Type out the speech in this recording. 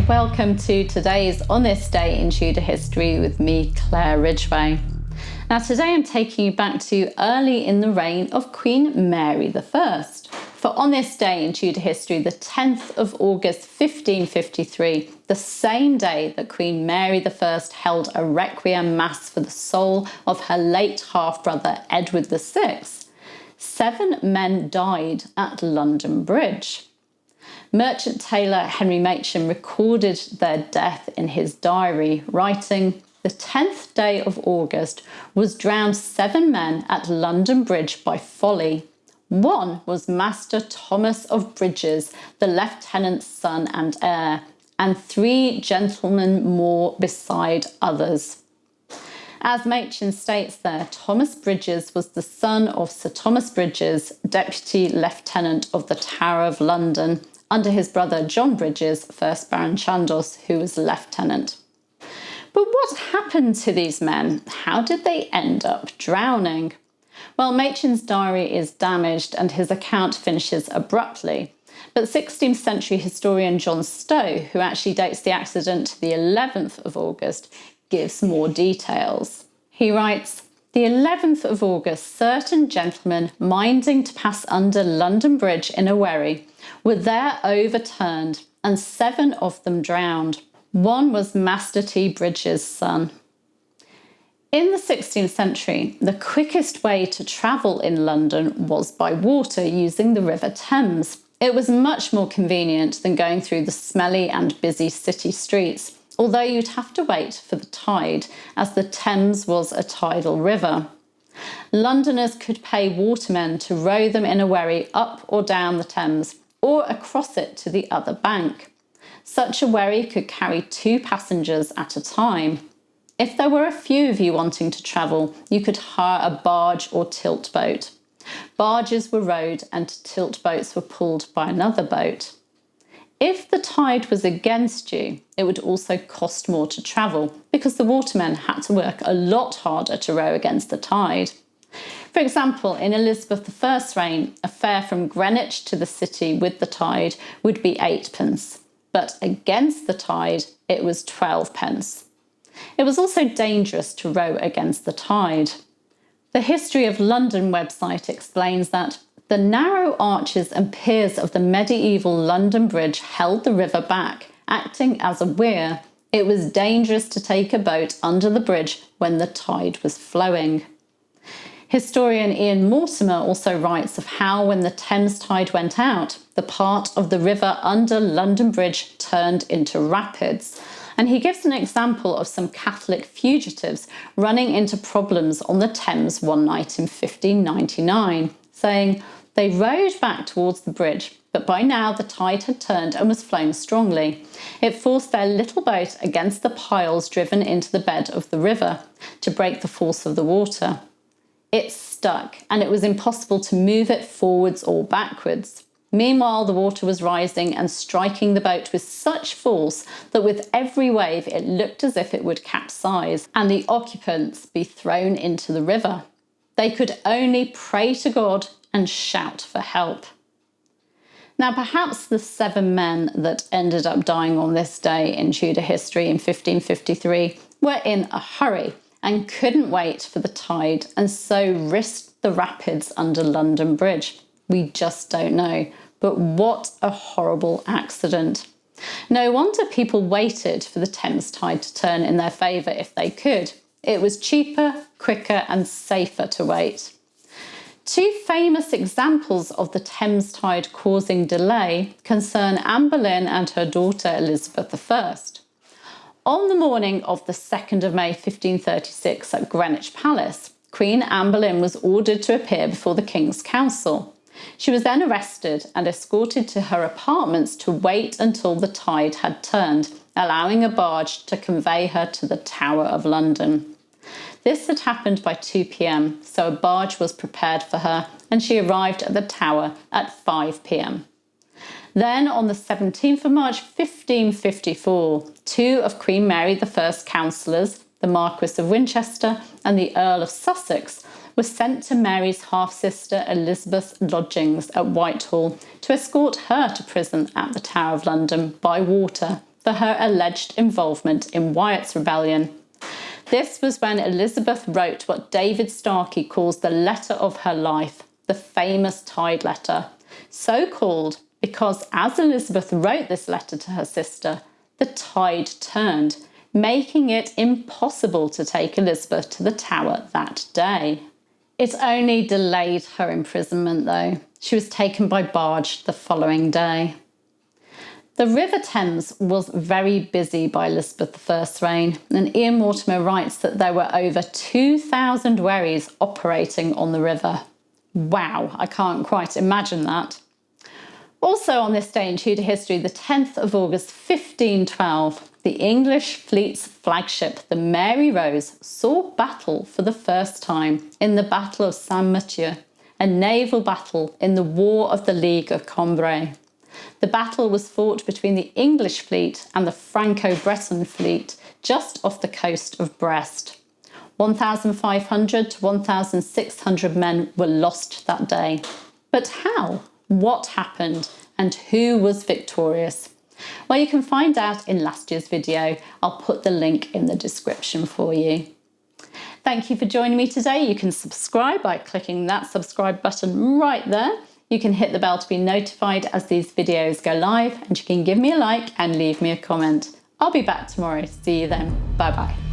welcome to today's On This Day in Tudor History with me, Claire Ridgway. Now today I'm taking you back to early in the reign of Queen Mary I. For on this day in Tudor history, the 10th of August 1553, the same day that Queen Mary I held a requiem mass for the soul of her late half-brother Edward VI, 7 men died at London Bridge. Merchant tailor Henry Machin recorded their death in his diary, writing, "The 10th day of August was drowned 7 men at London Bridge by folly. One was Master Thomas of Brydges, the lieutenant's son and heir, and 3 gentlemen more beside others." As Machin states there, Thomas Brydges was the son of Sir Thomas Brydges, Deputy Lieutenant of the Tower of London, under his brother John Brydges, 1st Baron Chandos, who was lieutenant. But what happened to these men? How did they end up drowning? Well, Machin's diary is damaged and his account finishes abruptly. But 16th century historian John Stowe, who actually dates the accident to the 11th of August, gives more details. He writes, "The 11th of August, certain gentlemen minding to pass under London Bridge in a wherry were there overturned, and 7 of them drowned. One was Master T. Brydges' son." In the 16th century, the quickest way to travel in London was by water using the River Thames. It was much more convenient than going through the smelly and busy city streets, although you'd have to wait for the tide, as the Thames was a tidal river. Londoners could pay watermen to row them in a wherry up or down the Thames, or across it to the other bank. Such a wherry could carry 2 passengers at a time. If there were a few of you wanting to travel, you could hire a barge or tilt boat. Barges were rowed and tilt boats were pulled by another boat. If the tide was against you, it would also cost more to travel because the watermen had to work a lot harder to row against the tide. For example, in Elizabeth I's reign, a fare from Greenwich to the city with the tide would be 8p, but against the tide, it was 12p. It was also dangerous to row against the tide. The History of London website explains that the narrow arches and piers of the medieval London Bridge held the river back, acting as a weir. It was dangerous to take a boat under the bridge when the tide was flowing. Historian Ian Mortimer also writes of how when the Thames tide went out, the part of the river under London Bridge turned into rapids. And he gives an example of some Catholic fugitives running into problems on the Thames one night in 1599, saying they rowed back towards the bridge, but by now the tide had turned and was flowing strongly. It forced their little boat against the piles driven into the bed of the river to break the force of the water. It stuck, and it was impossible to move it forwards or backwards. Meanwhile, the water was rising and striking the boat with such force that with every wave it looked as if it would capsize and the occupants be thrown into the river. They could only pray to God and shout for help. Now, perhaps the 7 men that ended up dying on this day in Tudor history in 1553 were in a hurry and couldn't wait for the tide and so risked the rapids under London Bridge. We just don't know. But what a horrible accident. No wonder people waited for the Thames tide to turn in their favour if they could. It was cheaper, quicker and safer to wait. 2 famous examples of the Thames tide causing delay concern Amberlynn and her daughter Elizabeth I. On the morning of the 2nd of May 1536 at Greenwich Palace, Queen Amberlynn was ordered to appear before the King's Council. She was then arrested and escorted to her apartments to wait until the tide had turned, allowing a barge to convey her to the Tower of London. This had happened by 2 p.m, so a barge was prepared for her and she arrived at the Tower at 5 p.m. Then, on the 17th of March 1554, 2 of Queen Mary I's councillors, the Marquis of Winchester and the Earl of Sussex, were sent to Mary's half-sister Elizabeth's lodgings at Whitehall to escort her to prison at the Tower of London by water for her alleged involvement in Wyatt's rebellion. This was when Elizabeth wrote what David Starkey calls the letter of her life, the famous Tide letter. So called because as Elizabeth wrote this letter to her sister, the tide turned, making it impossible to take Elizabeth to the Tower that day. It only delayed her imprisonment though. She was taken by barge the following day. The River Thames was very busy by Elizabeth I's reign, and Ian Mortimer writes that there were over 2,000 wherries operating on the river. Wow, I can't quite imagine that. Also on this day in Tudor history, the 10th of August 1512, the English fleet's flagship, the Mary Rose, saw battle for the first time in the Battle of San Matteo, a naval battle in the War of the League of Cambrai. The battle was fought between the English fleet and the Franco-Breton fleet just off the coast of Brest. 1,500 to 1,600 men were lost that day. But how? What happened? And who was victorious? Well, you can find out in last year's video. I'll put the link in the description for you. Thank you for joining me today. You can subscribe by clicking that subscribe button right there. You can hit the bell to be notified as these videos go live, and you can give me a like and leave me a comment. I'll be back tomorrow. See you then. Bye bye.